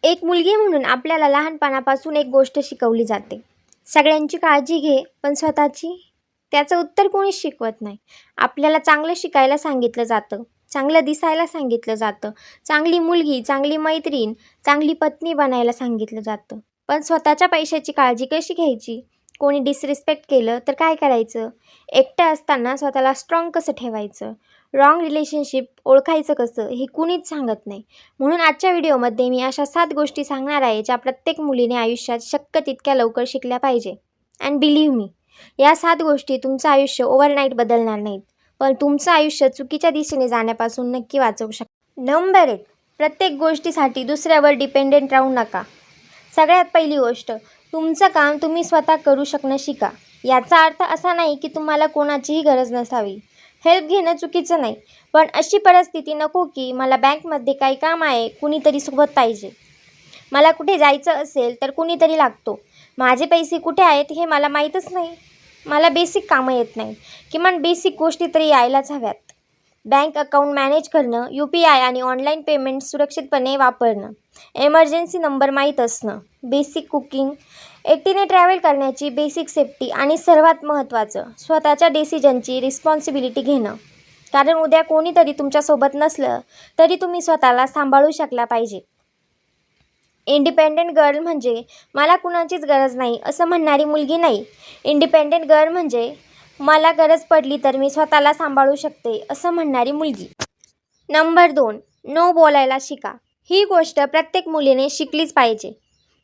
एक मुलगी म्हणून आपल्याला लहानपणापासून एक गोष्ट शिकवली जाते. सगळ्यांची काळजी घे, पण स्वतःची? त्याचं उत्तर कोणीच शिकवत नाही. आपल्याला चांगलं शिकायला सांगितलं जातं, चांगलं दिसायला सांगितलं जातं, चांगली मुलगी, चांगली मैत्रीण, चांगली पत्नी बनायला सांगितलं जातं. पण स्वतःच्या पैशाची काळजी कशी घ्यायची? कोणी डिसरिस्पेक्ट केलं तर काय करायचं? एकटं असताना स्वतःला स्ट्रॉंग कसं ठेवायचं? रॉंग रिलेशनशिप ओळखायचं कसं? हे कुणीच सांगत नाही. म्हणून आजच्या व्हिडिओमध्ये मी अशा 7 गोष्टी सांगणार आहे, ज्या प्रत्येक मुलीने आयुष्यात शक्य तितक्या लवकर शिकल्या पाहिजे. अँड बिलीव्ह मी, या 7 गोष्टी तुमचं आयुष्य ओव्हरनाईट बदलणार नाहीत, पण तुमचं आयुष्य चुकीच्या दिशेने जाण्यापासून नक्की वाचवू शकतात. नंबर 1, प्रत्येक गोष्टीसाठी दुसऱ्यावर डिपेंडेंट राहू नका. सगळ्यात पहिली गोष्ट, तुमचं काम तुम्ही स्वतः करू शकणं शिका. याचा अर्थ असा नाही की तुम्हाला कोणाचीही गरज नसावी. हेल्प घेणं चुकीचं नाही, पण अशी परिस्थिती नको की मला बँकमध्ये काही काम आहे, कुणीतरी सोबत पाहिजे. मला कुठे जायचं असेल तर कुणीतरी लागतो. माझे पैसे कुठे आहेत हे मला माहीतच नाही. मला बेसिक कामं येत नाही. किमान बेसिक गोष्टी तरी यायलाच हव्यात. बँक अकाउंट मॅनेज करणं, UPI आणि ऑनलाईन पेमेंट सुरक्षितपणे वापरणं, एमर्जन्सी नंबर माहीत असणं, बेसिक कुकिंग, एकटीने ट्रॅव्हल करण्याची बेसिक सेफ्टी आणि सर्वात महत्त्वाचं, स्वतःच्या डिसिजनची रिस्पॉन्सिबिलिटी घेणं. कारण उद्या कोणीतरी तुमच्यासोबत नसलं तरी तुम्ही स्वतःला सांभाळू शकला पाहिजे. इंडिपेंडेंट गर्ल म्हणजे मला कुणाचीच गरज नाही असं म्हणणारी मुलगी नाही. इंडिपेंडेंट गर्ल म्हणजे मला गरज पडली तर मी स्वतःला सांभाळू शकते असं म्हणणारी मुलगी. नंबर 2, नो बोलायला शिका. ही गोष्ट प्रत्येक मुलीने शिकलीच पाहिजे.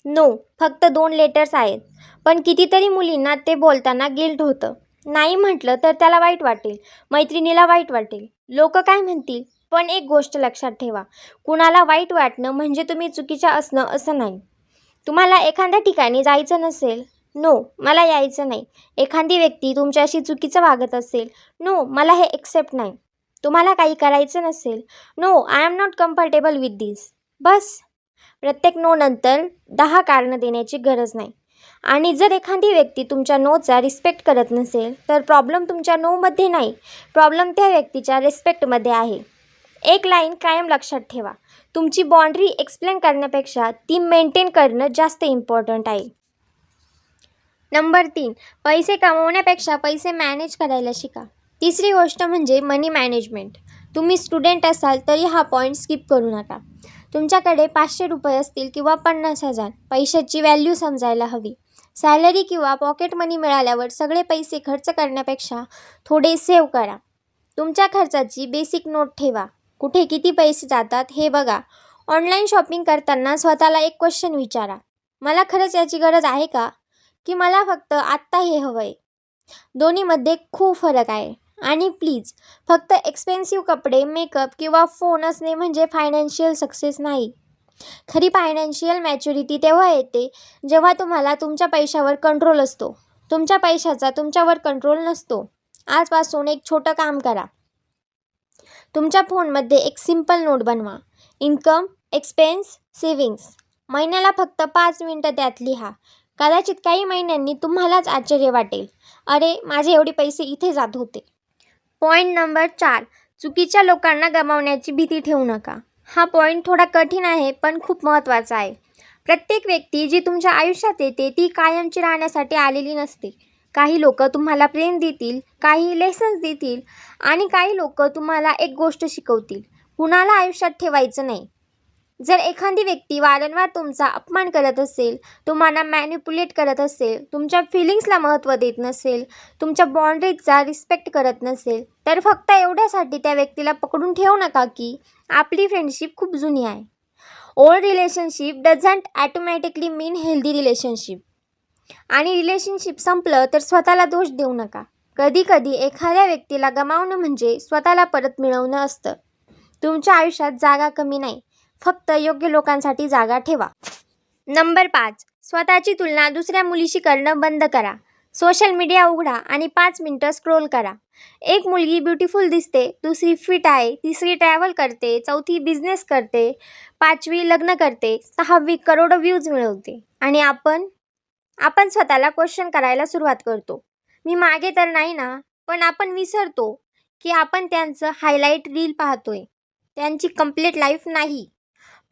नो फक्त 2 लेटर्स आहेत, पण कितीतरी मुलींना ते बोलताना गिल्ट होतं. नाही म्हटलं तर त्याला वाईट वाटेल, मैत्रिणीला वाईट वाटेल, लोक काय म्हणतील. पण एक गोष्ट लक्षात ठेवा, कुणाला वाईट वाटणं म्हणजे तुम्ही चुकीच्या असणं असं नाही. तुम्हाला एखाद्या ठिकाणी जायचं नसेल, नो मला यायचं नाही. एखादी व्यक्ती तुमच्याशी चुकीचं वागत असेल, नो मला हे एक्सेप्ट नाही. तुम्हाला काही करायचं नसेल, no I am not comfortable with this. बस. प्रत्येक नो नंतर 10 कारणं देण्याची गरज नाही. आणि जर एखादी व्यक्ती तुमच्या नोचा रिस्पेक्ट करत नसेल, तर प्रॉब्लेम तुमच्या नोमध्ये नाही, प्रॉब्लेम त्या व्यक्तीच्या रिस्पेक्टमध्ये आहे. एक लाईन कायम लक्षात ठेवा, तुमची बाउंड्री एक्सप्लेन करण्यापेक्षा ती मेंटेन करणं जास्त इम्पॉर्टंट आहे. नंबर 3, पैसे कमवण्यापेक्षा पैसे मॅनेज करायला शिका. तिसरी गोष्ट म्हणजे मनी मॅनेजमेंट. तुम्ही स्टुडंट असाल तरी हा पॉईंट स्किप करू नका. तुमच्याकडे 500 रुपये असतील किंवा 50,000, पैशाची व्हॅल्यू समजायला हवी. सॅलरी किंवा पॉकेट मनी मिळाल्यावर सगळे पैसे खर्च करण्यापेक्षा थोडे सेव्ह करा. तुमच्या खर्चाची बेसिक नोट ठेवा. कुठे किती पैसे जातात हे बघा. ऑनलाईन शॉपिंग करताना स्वतःला एक क्वेश्चन विचारा, मला खरंच याची गरज आहे का, की मला फक्त आत्ता हे हवं आहे? दोन्हीमध्ये खूप फरक आहे. आणि प्लीज, फक्त एक्सपेन्सिव्ह कपडे, मेकअप किंवा फोन असणे म्हणजे फायनान्शियल सक्सेस नाही. खरी फायनान्शियल मॅच्युरिटी तेव्हा येते जेव्हा तुम्हाला तुमच्या पैशावर कंट्रोल असतो, तुमच्या पैशाचा तुमच्यावर कंट्रोल नसतो. आजपासून एक छोटं काम करा. तुमच्या फोनमध्ये एक सिंपल नोट बनवा. Income, expense, savings. महिन्याला फक्त 5 मिनिटं त्यात लिहा. कदाचित काही महिन्यांनी तुम्हालाच आश्चर्य वाटेल, अरे माझे एवढे पैसे इथे जात होते. पॉईंट नंबर 4, चुकीच्या लोकांना गमावण्याची भीती ठेवू नका. हा पॉईंट थोडा कठीण आहे पण खूप महत्त्वाचा आहे. प्रत्येक व्यक्ती जी तुमच्या आयुष्यात येते ती कायमची राहण्यासाठी आलेली नसते. काही लोक तुम्हाला प्रेम देतील, काही लेसन्स देतील आणि काही लोक तुम्हाला एक गोष्ट शिकवतील, कुणाला आयुष्यात ठेवायचं नाही. जर एखादी व्यक्ती वारंवार तुमचा अपमान करत असेल, तुम्हाला मॅनिप्युलेट करत असेल, तुमच्या फिलिंग्सला महत्त्व देत नसेल, तुमच्या बाउंड्रीजचा रिस्पेक्ट करत नसेल, तर फक्त एवढ्यासाठी त्या व्यक्तीला पकडून ठेवू नका की आपली फ्रेंडशिप खूप जुनी आहे. Old relationship doesn't automatically mean healthy relationship. आणि रिलेशनशिप संपलं तर स्वतःला दोष देऊ नका. कधी कधी एखाद्या व्यक्तीला गमावणं म्हणजे स्वतःला परत मिळवणं असतं. तुमच्या आयुष्यात जागा कमी नाही, फक्त योग्य लोकांसाठी जागा ठेवा. नंबर 5, स्वतःची तुलना दुसऱ्या मुलीशी करणं बंद करा. सोशल मीडिया उघडा आणि 5 मिनिटं स्क्रोल करा. एक मुलगी ब्युटिफुल दिसते, दुसरी फिट आहे, तिसरी ट्रॅव्हल करते, चौथी बिझनेस करते, 5वी लग्न करते, 6वी करोडो व्ह्यूज मिळवते. आणि आपण स्वतःला क्वेश्चन करायला सुरुवात करतो, मी मागे तर नाही ना. पण आपण विसरतो की आपण त्यांचं हायलाईट रील पाहतोय, त्यांची कंप्लीट लाईफ नाही.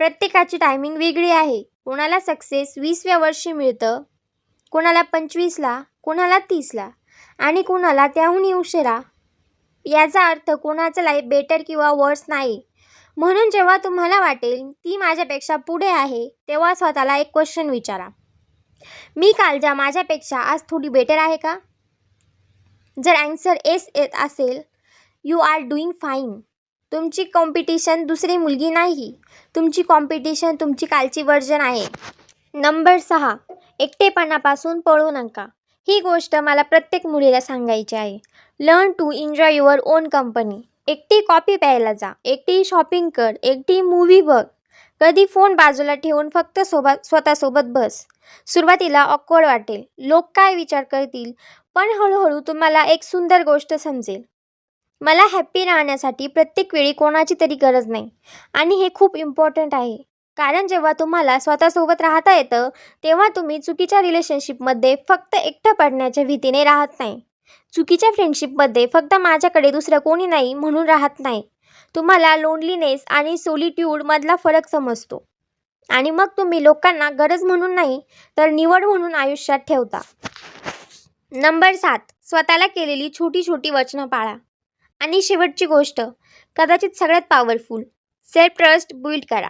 प्रत्येकाची टायमिंग वेगळी आहे. कोणाला सक्सेस 20व्या वर्षी मिळतं, कोणाला 25ला, कोणाला 30ला आणि कोणाला त्याहूनही उशिरा. याचा अर्थ कोणाचं लाईफ बेटर किंवा वर्स नाही. म्हणून जेव्हा तुम्हाला वाटेल ती माझ्यापेक्षा पुढे आहे, तेव्हा स्वतःला एक क्वेश्चन विचारा, मी कालच्या माझ्यापेक्षा आज थोडी बेटर आहे का? जर ॲन्सर येस येत असेल, यू आर डुईंग फाईन. तुमची कॉम्पिटिशन दुसरी मुलगी नाही, तुमची कॉम्पिटिशन तुमची कालची व्हर्जन आहे. नंबर 6, एकटेपणापासून पळू नका. ही गोष्ट मला प्रत्येक मुलीला सांगायची आहे. Learn to enjoy your own company. एकटी कॉफी प्यायला जा, एकटी शॉपिंग कर, एकटी मूव्ही बघ. कधी फोन बाजूला ठेवून फक्त स्वतःसोबत बस. सुरुवातीला ऑकवर्ड वाटेल, लोक काय विचार करतील, पण हळूहळू तुम्हाला एक सुंदर गोष्ट समजेल. मला हॅप्पी राहण्यासाठी प्रत्येक वेळी कोणाची तरी गरज नाही. आणि हे खूप इम्पॉर्टंट आहे. कारण जेव्हा तुम्हाला स्वतःसोबत राहता येतं, तेव्हा तुम्ही चुकीच्या रिलेशनशिपमध्ये फक्त एकटं पडण्याच्या भीतीने राहत नाही. चुकीच्या फ्रेंडशिपमध्ये फक्त माझ्याकडे दुसरं कोणी नाही म्हणून राहत नाही. तुम्हाला लोनलीनेस आणि सोलिट्यूडमधला फरक समजतो. आणि मग तुम्ही लोकांना गरज म्हणून नाही, तर निवड म्हणून आयुष्यात ठेवता. नंबर 7, स्वतःला केलेली छोटी छोटी वचनं पाळा. आणि शेवटची गोष्ट, कदाचित सगळ्यात पॉवरफुल, सेल्फ ट्रस्ट बिल्ड करा.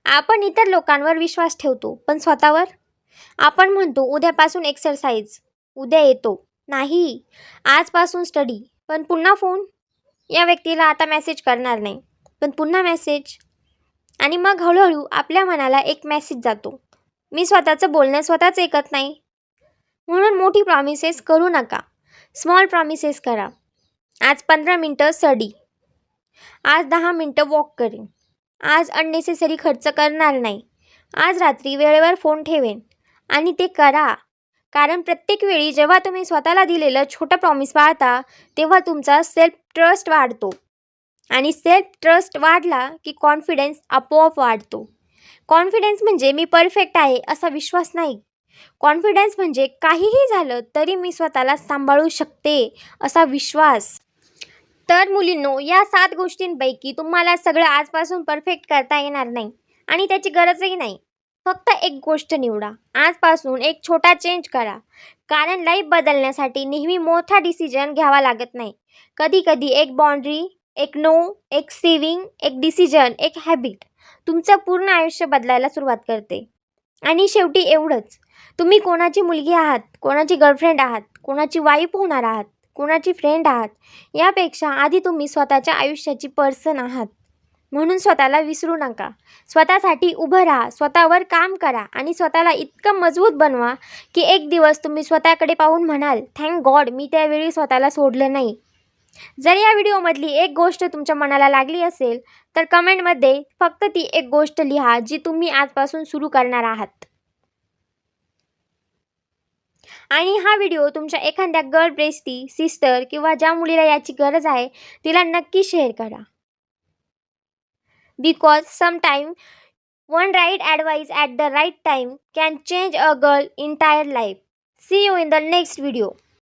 आपण इतर लोकांवर विश्वास ठेवतो, पण स्वतःवर? आपण म्हणतो उद्यापासून एक्सरसाइज, उद्या येतो. नाही, आजपासून स्टडी, पण पुन्हा फोन. या व्यक्तीला आता मेसेज करणार नाही, पण पुन्हा मेसेज. आणि मग हळूहळू आपल्या मनाला एक मेसेज जातो, मी स्वतःचं बोलणं स्वतःच ऐकत नाही. म्हणून मोठी प्रॉमिसेस करू नका, स्मॉल प्रॉमिसेस करा. आज 15 मिनटं स्टडी, आज 10 मिनटं वॉक करेन, आज अननेसेसरी खर्च करणार नाही, आज रात्री वेळेवर फोन ठेवेन. आणि ते करा. कारण प्रत्येक वेळी जेव्हा तुम्ही स्वतःला दिलेलं छोटं प्रॉमिस पाळता, तेव्हा तुमचा सेल्फ ट्रस्ट वाढतो. आणि सेल्फ ट्रस्ट वाढला की कॉन्फिडन्स आपोआप वाढतो. कॉन्फिडन्स म्हणजे मी परफेक्ट आहे असा विश्वास नाही. कॉन्फिडन्स म्हणजे काहीही झालं तरी मी स्वतःला सांभाळू शकते असा विश्वास. तर मुलींनो, या 7 गोष्टींपैकी तुम्हाला सगळं आजपासून परफेक्ट करता येणार नाही आणि त्याची गरजही नाही. फक्त एक गोष्ट निवडा. आजपासून एक छोटा चेंज करा. कारण लाईफ बदलण्यासाठी नेहमी मोठा डिसिजन घ्यावा लागत नाही. कधी कधी एक बाउंड्री, एक नो, एक सेविंग, एक डिसिजन, एक हॅबिट तुमचं पूर्ण आयुष्य बदलायला सुरुवात करते. आणि शेवटी एवढंच, तुम्ही कोणाची मुलगी आहात, कोणाची गर्लफ्रेंड आहात, कोणाची वाईफ होणार आहात, कोणाची फ्रेंड आहात, यापेक्षा आधी तुम्ही स्वतःच्या आयुष्याची पर्सन आहात. म्हणून स्वतःला विसरू नका. स्वतःसाठी उभं राहा, स्वतःवर काम करा आणि स्वतःला इतकं मजबूत बनवा की एक दिवस तुम्ही स्वतःकडे पाहून म्हणाल, थँक गॉड मी त्यावेळी स्वतःला सोडलं नाही. जर या व्हिडिओमधली एक गोष्ट तुमच्या मनाला लागली असेल, तर कमेंटमध्ये फक्त ती एक गोष्ट लिहा जी तुम्ही आजपासून सुरू करणार आहात. आणि हा व्हिडिओ तुमच्या एखाद्या गर्ल बेस्टी, सिस्टर किंवा ज्या मुलीला याची गरज आहे तिला नक्की शेअर करा. Because sometimes one right advice at the right time can change a girl's entire life. See you in the next video.